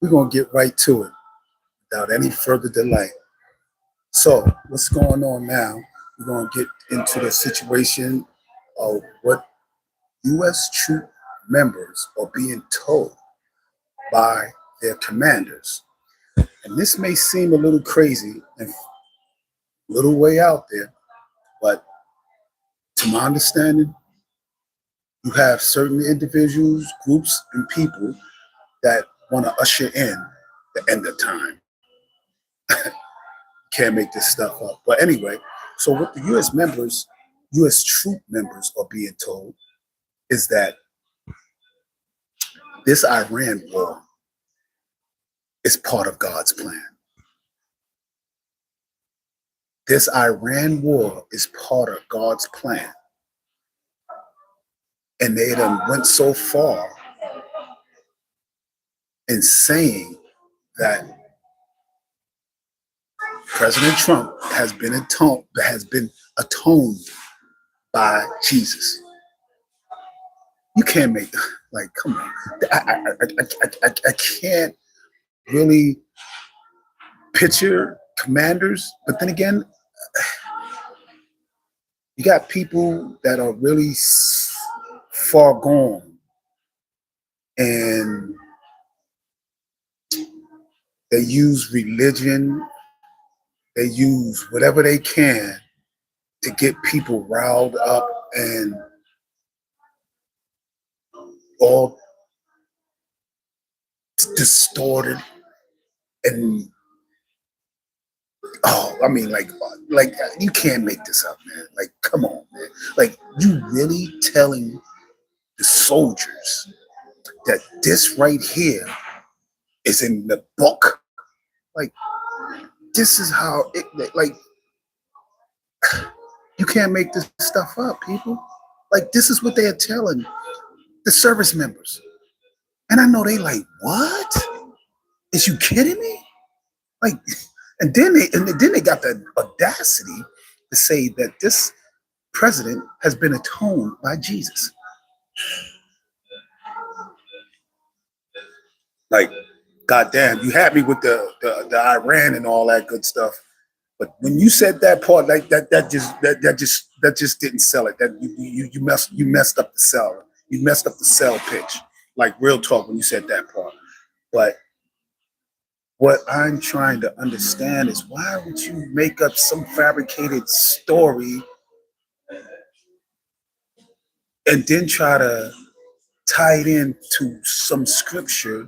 we're going to get right to it without any further delay. So, what's going on now? We're going to get into the situation of what U.S. troop members are being told by their commanders. And this may seem a little crazy and a little way out there, but to my understanding, you have certain individuals, groups, and people that want to usher in the end of time. Can't make this stuff up. But anyway, so what the U.S. troop members are being told is that this Iran war is part of God's plan. This Iran war is part of God's plan. And they done went so far in saying that President Trump has been atoned by Jesus. You can't make, like, come on. I can't really picture commanders, but then again, you got people that are really far gone, and they use religion, they use whatever they can to get people riled up and all distorted. And I mean, like you can't make this up, man. Like, come on, man. Like, you really telling the soldiers that this right here is in the book? Like, this is how it, like, you can't make this stuff up, people. Like, this is what they are telling the service members. And I know they like, what? Is you kidding me? Like, and then they got the audacity to say that this president has been atoned by Jesus. Like, goddamn, you had me with the Iran and all that good stuff. But when you said that part, like that just didn't sell it. That you messed up the sell. You messed up the sell pitch. Like, real talk when you said that part. But what I'm trying to understand is, why would you make up some fabricated story and then try to tie it into some scripture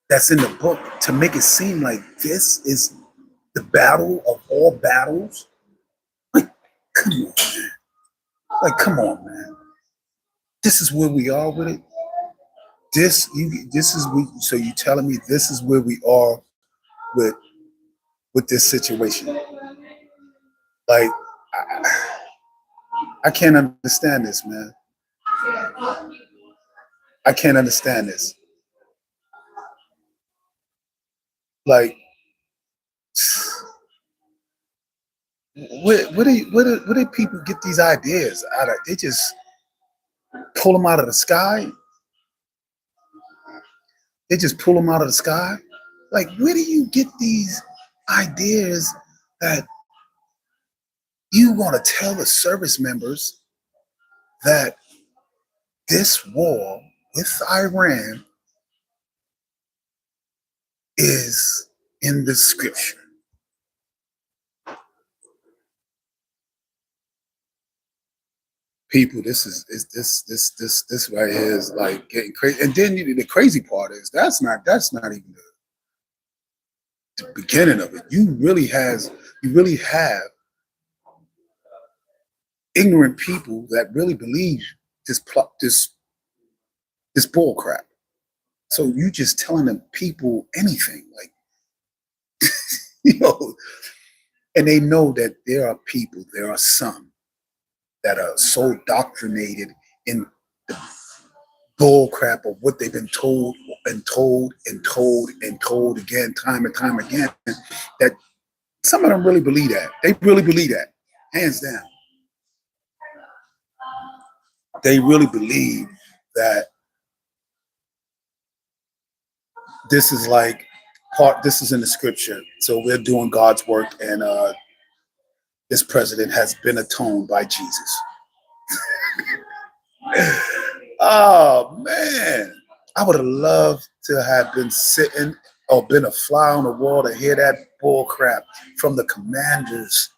that's in the book to make it seem like this is the battle of all battles? Like, come on, man. Like, come on, man. This is where we are with it. So you telling me this is where we are with this situation? Like, I can't understand this, man. I can't understand this. Like, where do people get these ideas out of? They just pull them out of the sky. They just pull them out of the sky. Like, where do you get these ideas that you want to tell the service members that this war with Iran is in the scripture? People, this right here is like getting crazy. And then the crazy part is that's not even the beginning of it. You really have ignorant people that really believe this bull crap. So you just telling them people anything, like, and they know that there are some that are so doctrinated in the bull crap of what they've been told and told and told and told again, time and time again, that some of them really believe that. They really believe that, hands down. They really believe that This is like part. This is in the scripture. So we're doing God's work, and this president has been atoned by Jesus. Oh man, I would have loved to have been sitting or been a fly on the wall to hear that bull crap from the commanders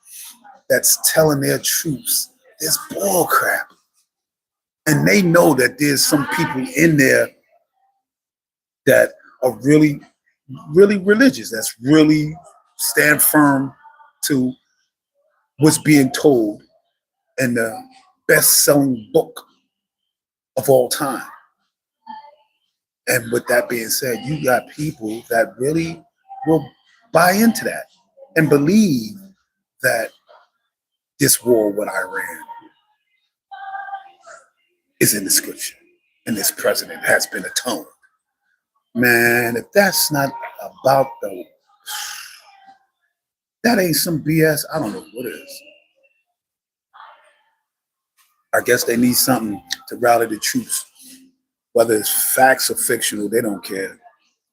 that's telling their troops this bull crap. And they know that there's some people in there that are really, really religious, that's really stand firm to what's being told in the best selling book of all time. And with that being said, you got people that really will buy into that and believe that this war with Iran is in the scripture and this president has been atoned. Man, if that's not about the, that ain't some BS, I don't know what is. I guess they need something to rally the troops, whether it's facts or fictional, they don't care.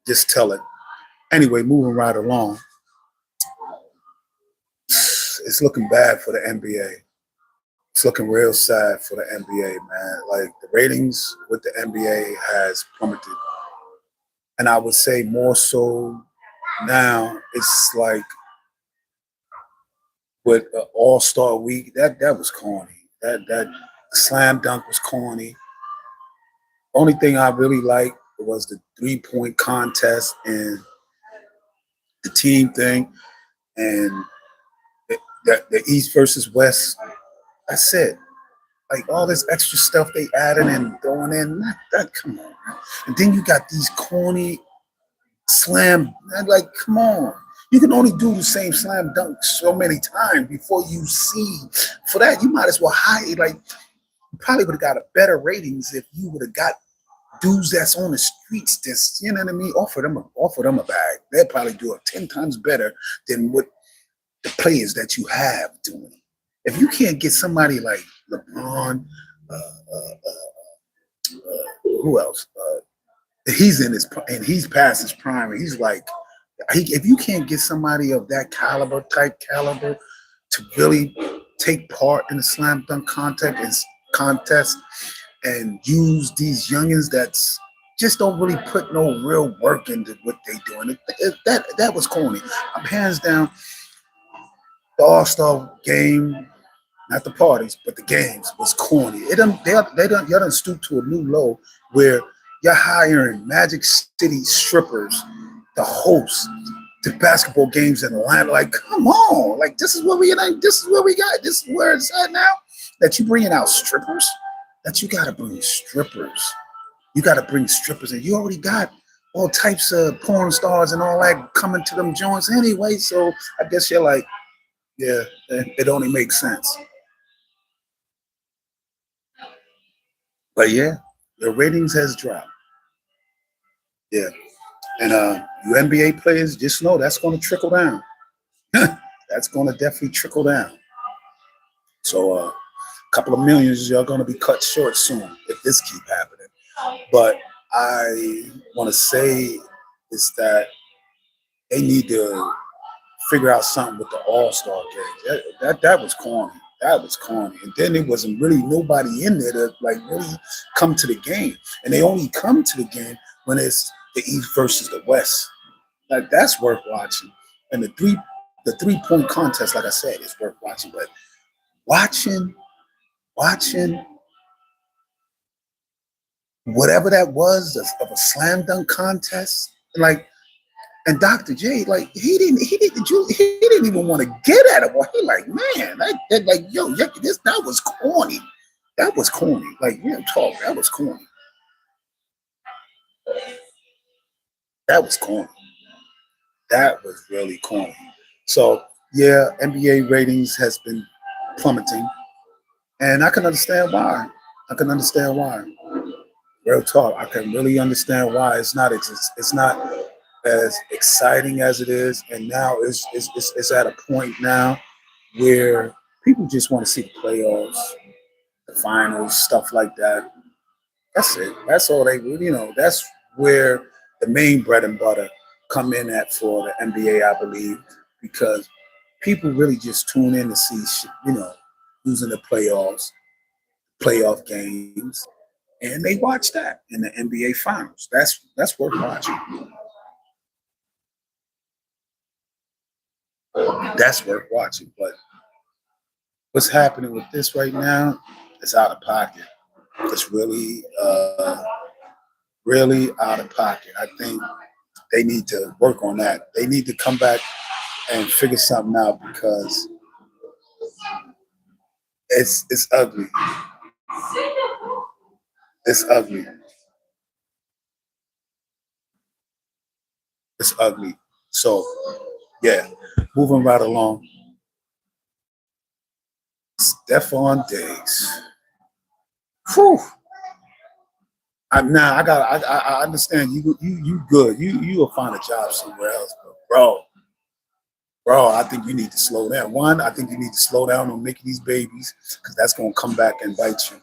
Just tell it. Anyway, moving right along, it's looking bad for the NBA. It's looking real sad for the NBA, man. Like the ratings with the NBA has plummeted. And I would say more so now, it's like with All-Star Week, that was corny. That slam dunk was corny. Only thing I really liked was the 3-point contest and the team thing and the East versus West. That's it. Like all this extra stuff they added and throwing in, that come on. And then you got these corny slam, like come on. You can only do the same slam dunk so many times before you see. For that, you might as well hide. Like you probably would have got a better ratings if you would have got dudes that's on the streets. That's you know what I mean. Offer them a bag. They'll probably do it 10 times better than what the players that you have doing. If you can't get somebody like LeBron, who else? He's in his and he's past his prime. And he's like, if you can't get somebody of that caliber to really take part in the slam dunk contest and use these youngins that's just don't really put no real work into what they doing. That was corny. I'm hands down. The All-Star game, not the parties, but the games was corny. Y'all done stoop to a new low where you're hiring Magic City strippers to host the basketball games in Atlanta. Like, come on, like this is what we like. This is where we got. This is where it's at now. That you bringing out strippers. That you gotta bring strippers. You gotta bring strippers, and you already got all types of porn stars and all that coming to them joints anyway. So I guess you're like, yeah, it only makes sense. But yeah, the ratings has dropped. Yeah. And you NBA players, just know that's going to trickle down. That's going to definitely trickle down. So a couple of millions are going to be cut short soon if this keep happening. But I want to say is that they need to figure out something with the All-Star games. That was corny. That was corny. And then there wasn't really nobody in there to like really come to the game. And they only come to the game when it's the East versus the West. Like that's worth watching. And the 3-point contest, like I said, is worth watching. But watching whatever that was of a slam dunk contest, like and Dr. J, like he didn't even want to get at it. He like, man, like yo, that was corny. That was corny. Like talk, that was corny. That was corny. That was really corny. So yeah, NBA ratings has been plummeting, and I can understand why. I can understand why. Real talk, I can really understand why it's not as exciting as it is, and now it's at a point now where people just want to see the playoffs, the finals, stuff like that. That's it. That's all they really, that's where the main bread and butter come in at for the NBA, I believe, because people really just tune in to see, who's in the playoffs, playoff games, and they watch that in the NBA Finals. That's worth watching. That's worth watching. But what's happening with this right now is out of pocket. It's really out of pocket. I think they need to work on that. They need to come back and figure something out because it's ugly. It's ugly. It's ugly. So yeah, moving right along. Stephon Diggs. Whew. Now I got. I understand you good. You will find a job somewhere else, but bro, I think you need to slow down. One, I think you need to slow down on making these babies because that's gonna come back and bite you.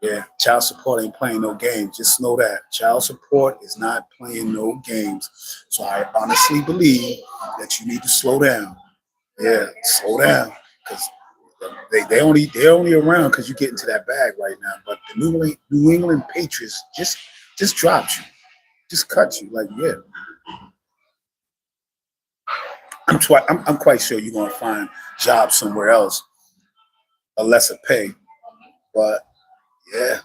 Yeah, child support ain't playing no games. Just know that child support is not playing no games. So I honestly believe that you need to slow down. Yeah, slow down because they're only around because you get into that bag right now. But the New England Patriots just dropped you, just cut you. Like yeah, I'm quite sure you're gonna find jobs somewhere else, a lesser pay. But yeah,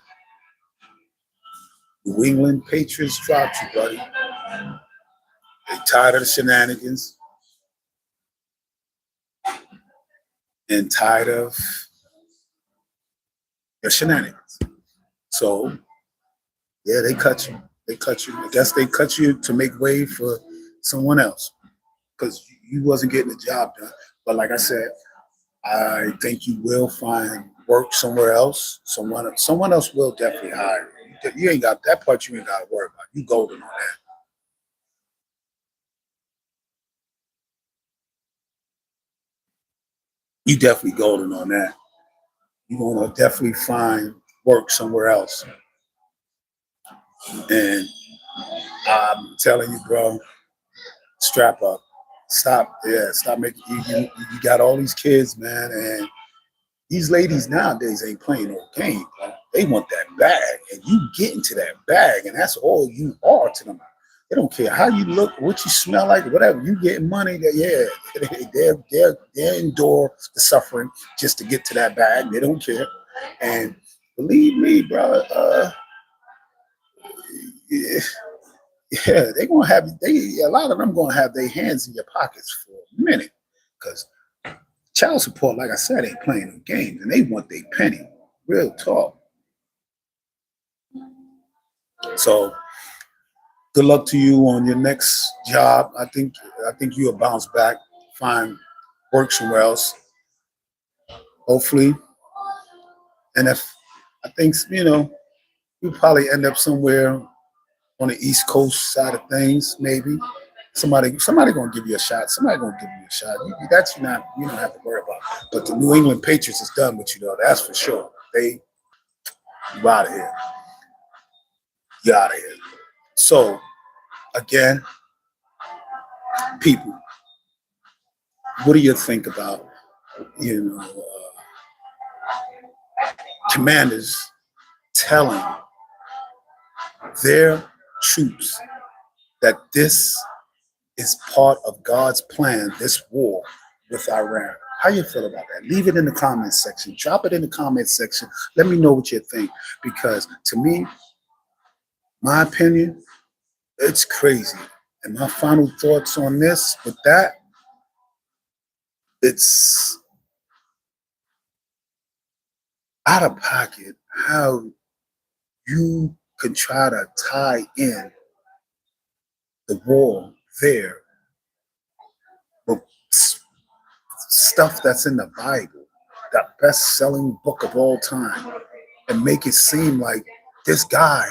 New England Patriots dropped you, buddy. They tired of the shenanigans and tired of the shenanigans. So yeah, they cut you. They cut you. I guess they cut you to make way for someone else because you wasn't getting the job done. But like I said, I think you will find work somewhere else. Someone else will definitely hire you. You ain't got that part. You ain't got to worry about. You golden on that. You definitely golden on that. You're gonna definitely find work somewhere else. And I'm telling you, bro, strap up. Stop. Yeah, stop making. You got all these kids, man, and these ladies nowadays ain't playing no game. Bro. They want that bag, and you get into that bag, and that's all you are to them. They don't care how you look, what you smell like, whatever. You getting money, yeah, they endure the suffering just to get to that bag. They don't care, and believe me, bro. Yeah, yeah, they gonna have a lot of them gonna have their hands in your pockets for a minute, because child support, like I said, ain't playing no games, and they want their penny. Real talk. So good luck to you on your next job. I think you'll bounce back, find work somewhere else, hopefully. And if I think you'll probably end up somewhere on the East Coast side of things, maybe. Somebody gonna give you a shot. Somebody gonna give you a shot. That's not you don't have to worry about. But the New England Patriots is done with you though. That's for sure. You out of here. You out of here. So again, people, what do you think about commanders telling their troops that this is part of God's plan, this war with Iran? How you feel about that? Leave it in the comments section. Drop it in the comments section. Let me know what you think. Because to me, my opinion, it's crazy. And my final thoughts on this with that, it's out of pocket how you can try to tie in the war there with stuff that's in the Bible, the best-selling book of all time, and make it seem like this guy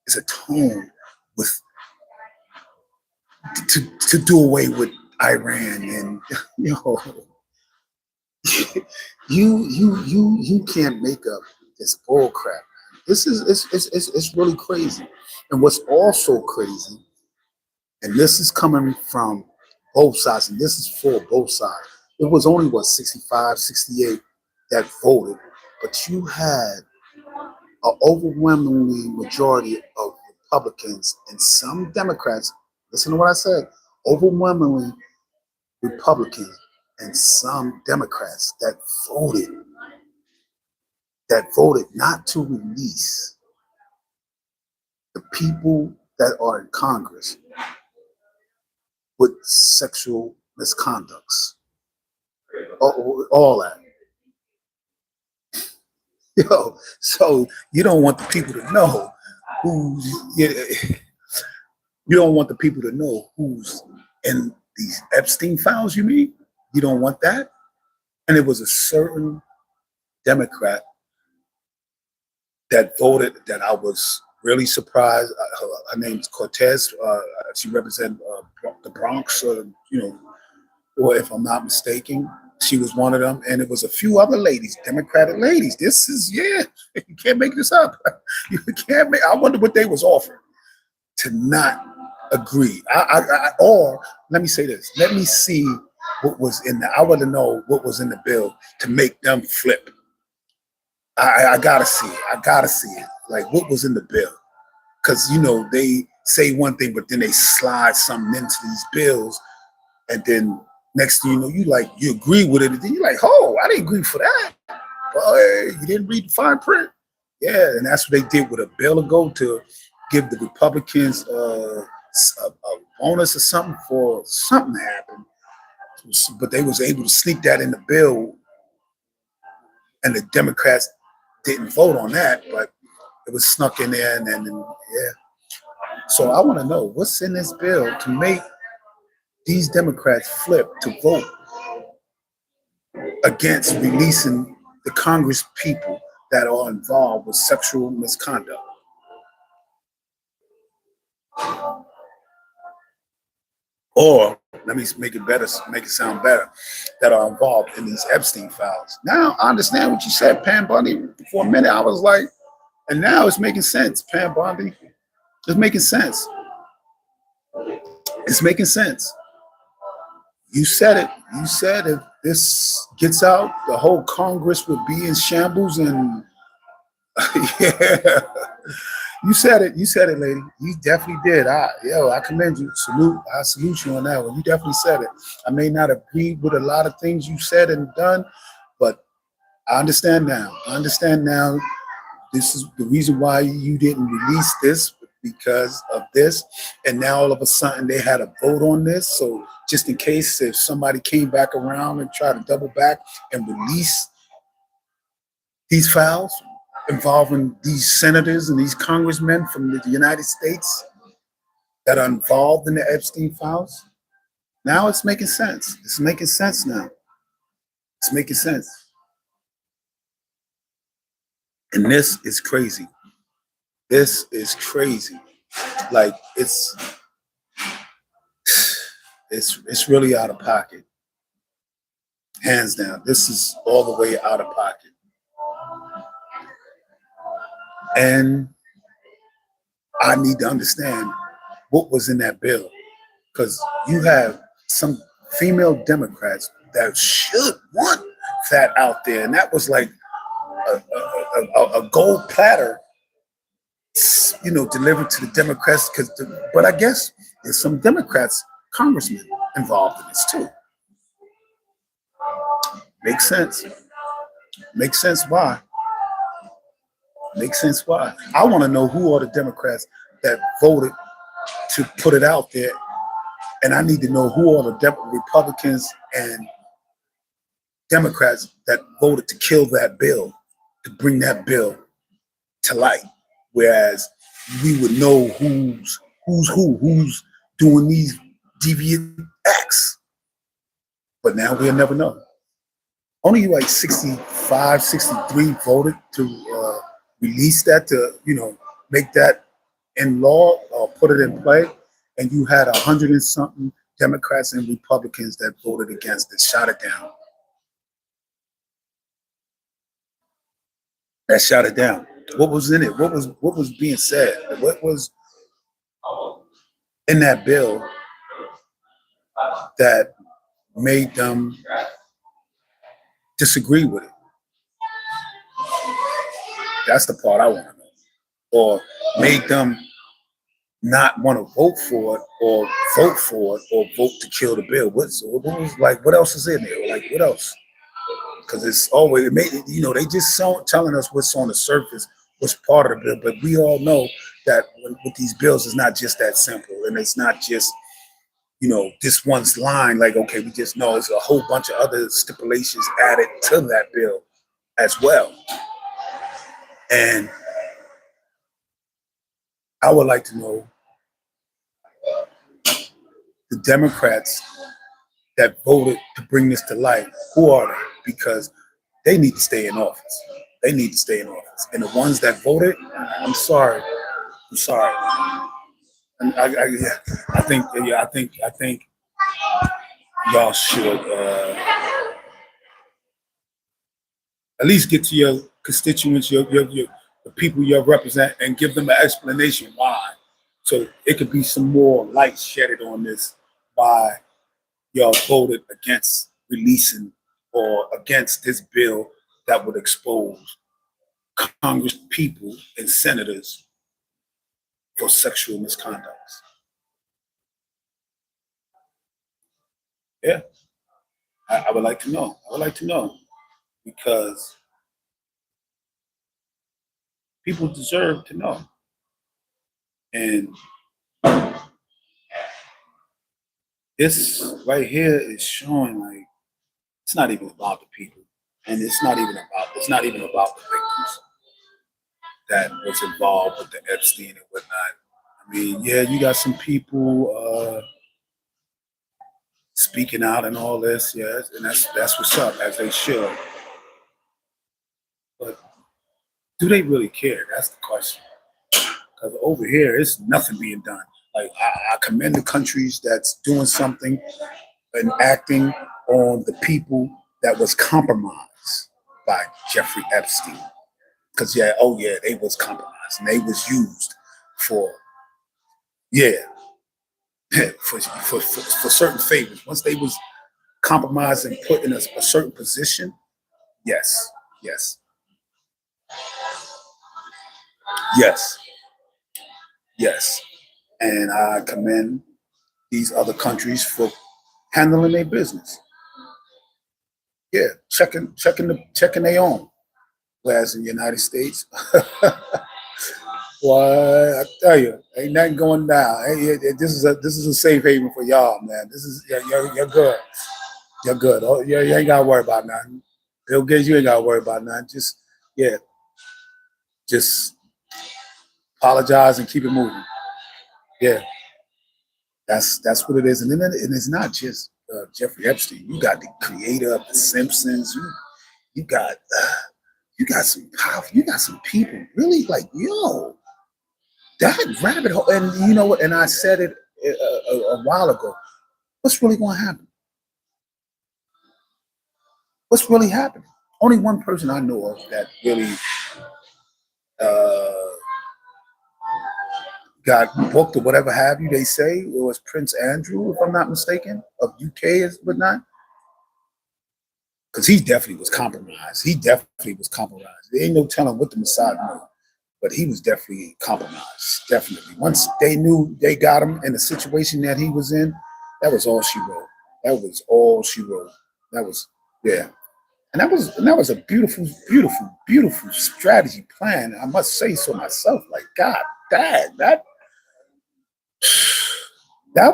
is atoned with to do away with Iran, and you know you can't make up this bull crap. This is it's really crazy. And what's also crazy And this is coming from both sides, and this is for both sides. It was only, what, 65, 68 that voted, but you had an overwhelmingly majority of Republicans and some Democrats. Listen to what I said. Overwhelmingly Republicans and some Democrats voted that voted not to release the people that are in Congress with sexual misconducts. All that. So you don't want the people to know who's you don't want the people to know who's in these Epstein files, you mean? You don't want that? And it was a certain Democrat that voted that I was really surprised. Her name's Cortez. She represents the Bronx, or if I'm not mistaken, she was one of them. And it was a few other ladies, Democratic ladies. This is, yeah, you can't make this up. You can't make, I wonder what they was offering to not agree. Or let me say this. Let me see what was in I want to know what was in the bill to make them flip. I gotta see it. I gotta see it. Like, what was in the bill? Because, they say one thing, but then they slide something into these bills. And then next thing you know, you agree with it. And then you're like, oh, I didn't agree for that. Well, hey, you didn't read the fine print. Yeah, and that's what they did with a bill ago to give the Republicans a bonus or something for something to happen. But they was able to sneak that in the bill, and the Democrats didn't vote on that, but it was snuck in there, and then yeah. So I want to know what's in this bill to make these Democrats flip to vote against releasing the Congress people that are involved with sexual misconduct. Or let me make it better, make it sound better, that are involved in these Epstein files. Now I understand what you said, Pam Bundy. For a minute, I was like, and now it's making sense, Pam Bundy. It's making sense. It's making sense. You said it. You said if this gets out, the whole Congress would be in shambles. And yeah, you said it. You said it, lady. You definitely did. I commend you. I salute you on that one. You definitely said it. I may not agree with a lot of things you said and done, but I understand now. I understand now. This is the reason why you didn't release this, because of this. And now all of a sudden they had a vote on this. So just in case if somebody came back around and tried to double back and release these files involving these senators and these congressmen from the United States that are involved in the Epstein files, now it's making sense. It's making sense now. It's making sense. And this is crazy. This is crazy. Like, it's really out of pocket. Hands down. This is all the way out of pocket. And I need to understand what was in that bill, because you have some female Democrats that should want that out there. And that was like a gold platter, delivered to the Democrats. But I guess there's some Democrats, congressmen involved in this too. Makes sense. Makes sense why. Makes sense why. I want to know who are the Democrats that voted to put it out there. And I need to know who are the Republicans and Democrats that voted to kill that bill, to bring that bill to light. Whereas we would know who's doing these deviant acts. But now we'll never know. Only like 65, 63 voted to release that, to make that in law or put it in play. And you had 100 and something Democrats and Republicans that voted against it, shot it down. That shot it down. What was in it? What was being said? What was in that bill that made them disagree with it? That's the part I want to know. Or made them not want to vote for it, or vote for it, or vote to kill the bill. What else is in there? Like, what else? Because it's always, it made, they just telling us what's on the surface, what's part of the bill. But we all know that with these bills, it's not just that simple. And it's not just, this one's line, like, okay, we just know it's a whole bunch of other stipulations added to that bill as well. And I would like to know the Democrats that voted to bring this to light, who are they? Because they need to stay in office. They need to stay in office. And the ones that voted, I'm sorry. And I think y'all should at least get to your constituents, the people you represent, and give them an explanation why. So it could be some more light shedded on this, why y'all voted against releasing or against this bill that would expose Congress people and senators for sexual misconducts. Yeah, I would like to know. I would like to know, because people deserve to know. And this right here is showing, like, it's not even about the people, and it's not even about the victims that was involved with the Epstein and whatnot. I mean, yeah, you got some people speaking out and all this, yes, and that's what's up, as they should. But do they really care? That's the question. Because over here, it's nothing being done. Like, I commend the countries that's doing something and acting on the people that was compromised by Jeffrey Epstein. Because they was compromised and they was used for for certain favors. Once they was compromised and put in a certain position, yes, yes, yes, yes. And I commend these other countries for handling their business. Yeah, checking their own. Whereas in the United States, well, I tell you, ain't nothing going down. This is a safe haven for y'all, man. This is you're good. You're good. Oh, you ain't gotta worry about nothing. Bill Gates, you ain't gotta worry about nothing. Just apologize and keep it moving. Yeah, that's what it is. And then it's not just Jeffrey Epstein. You got the creator of The Simpsons. You got some powerful. You got some people really like, that rabbit hole. And you know what? And I said it a while ago. What's really going to happen? What's really happening? Only one person I know of that really got booked or whatever have you. They say it was Prince Andrew, if I'm not mistaken, of UK is whatnot. Because he definitely was compromised. There ain't no telling what the Mossad knew, but he was definitely compromised. Definitely. Once they knew they got him in the situation that he was in, that was all she wrote. That was, yeah. And that was a beautiful, beautiful, beautiful strategy plan. I must say so myself. Like, God, that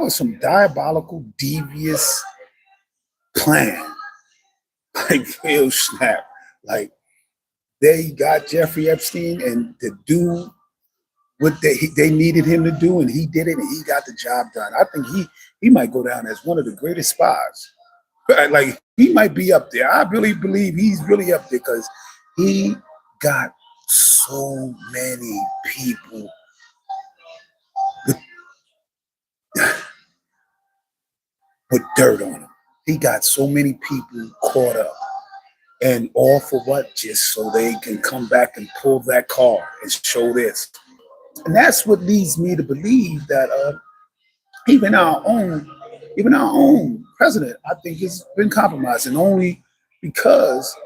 was some diabolical, devious plan. Like, real snap. Like, they got Jeffrey Epstein and to do what they needed him to do, and he did it, and he got the job done. I think he might go down as one of the greatest spies. Like, he might be up there. I really believe he's really up there because he got so many people with dirt on him. He got so many people caught up. And all for what? Just so they can come back and pull that card and show this. And that's what leads me to believe that even our own, Even our own president, I think, has been compromised, and only because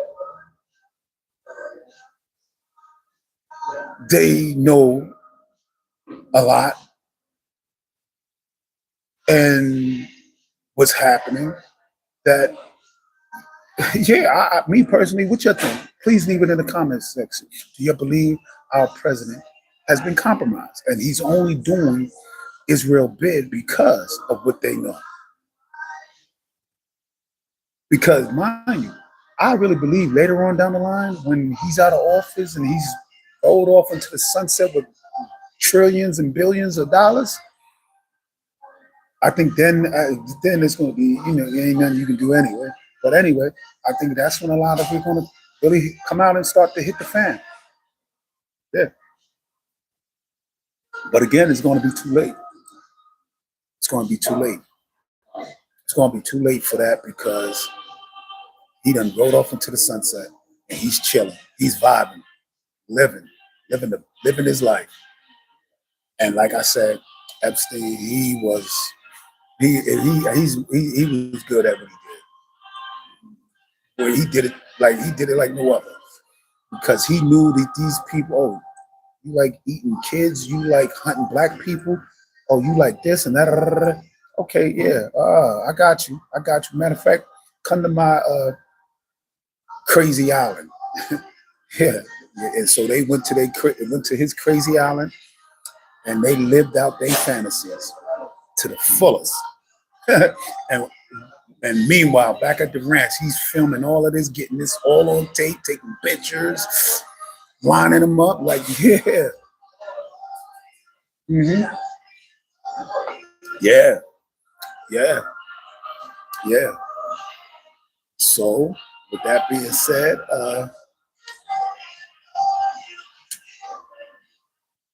they know a lot and what's happening. That yeah, me personally, what you think? Please leave it in the comments section. Do you believe our president has been compromised, and he's only doing Israel bid because of what they know? Because mind you, I really believe later on down the line, when he's out of office and he's rolled off into the sunset with trillions and billions of dollars, I think then it's going to be, there ain't nothing you can do anyway. But anyway, I think that's when a lot of people are going to really come out and start to hit the fan. Yeah. But again, it's going to be too late. It's going to be too late. It's going to be too late for that because he done rode off into the sunset and he's chilling. He's vibing, living, living his life. And like I said, Epstein, he was good at what he did. Where he did it like no other. Because he knew that these people, oh, you like eating kids, you like hunting black people, oh, you like this and that. Okay, yeah, I got you. Matter of fact, come to my crazy island. Yeah. And so they went to his crazy island and they lived out their fantasies to the fullest. and and meanwhile, back at the ranch, he's filming all of this, getting this all on tape, taking pictures, lining them up like, yeah. Mm-hmm. Yeah. Yeah. Yeah. So, with that being said,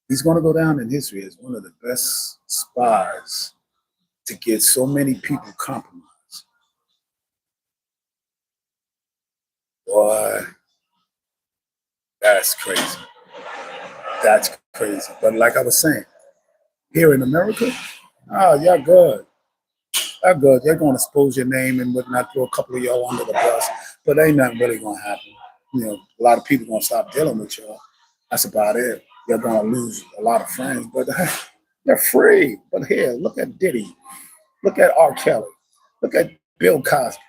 he's going to go down in history as one of the best spies to get so many people compromised. Boy, that's crazy. That's crazy. But like I was saying, here in America, y'all good. Y'all good. They're going to expose your name and whatnot, throw a couple of y'all under the bus, but ain't nothing really going to happen. A lot of people going to stop dealing with y'all. That's about it. You're going to lose a lot of friends, but they're free. But here, look at Diddy. Look at R. Kelly. Look at Bill Cosby.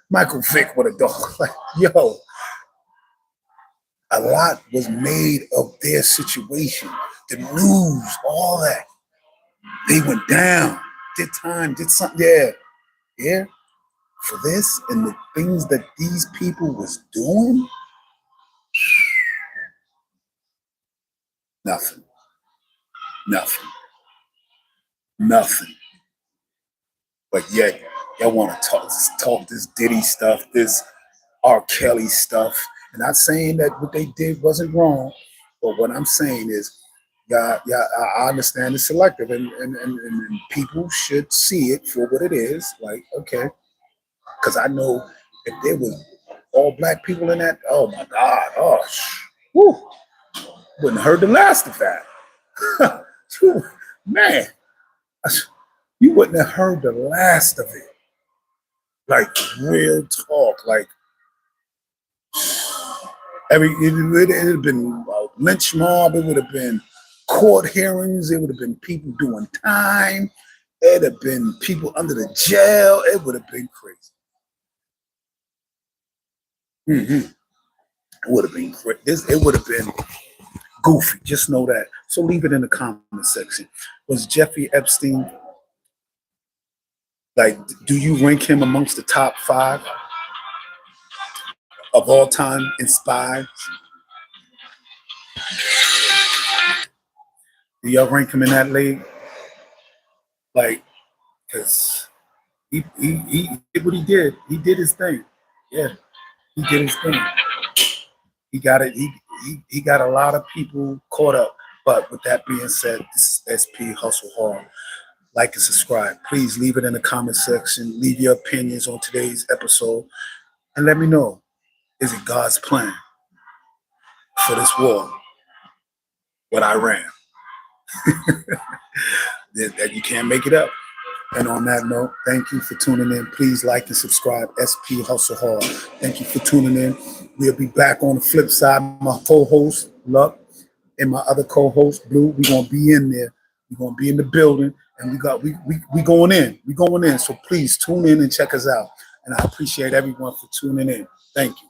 Michael Vick with a dog. Like, yo, a lot was made of their situation. The news, all that. They went down, did time, did something. Yeah. Yeah. For this and the things that these people was doing, nothing. Nothing. Nothing. But yet, y'all want to talk this Diddy stuff, this R. Kelly stuff. And not saying that what they did wasn't wrong, but what I'm saying is, yeah, I understand it's selective, and people should see it for what it is. Like, okay, because I know if there was all black people in that, oh my God, whew, wouldn't heard the last of that. Man, you wouldn't have heard the last of it. Like real talk, like it would have been a lynch mob. It would have been court hearings. It would have been people doing time. It'd have been people under the jail. It would have been crazy. Mm-hmm. It would have been crazy. It would have been goofy. Just know that. So leave it in the comment section. Was Jeffrey Epstein, like, do you rank him amongst the top 5 of all time in spies? Do y'all rank him in that league? Like, because he did what he did. He did his thing. Yeah, he did his thing. He got it. He got a lot of people caught up. But with that being said, this is SP Hustle Hard. Like and subscribe. Please leave it in the comment section. Leave your opinions on today's episode. And let me know, is it God's plan for this war with Iran? that you can't make it up. And on that note, thank you for tuning in. Please like and subscribe. SP Hustle Hard. Thank you for tuning in. We'll be back on the flip side. My co-host, Luck, and my other co-host, Blue, we're gonna be in there. We're gonna be in the building, and we going in. We going in. So please tune in and check us out. And I appreciate everyone for tuning in. Thank you.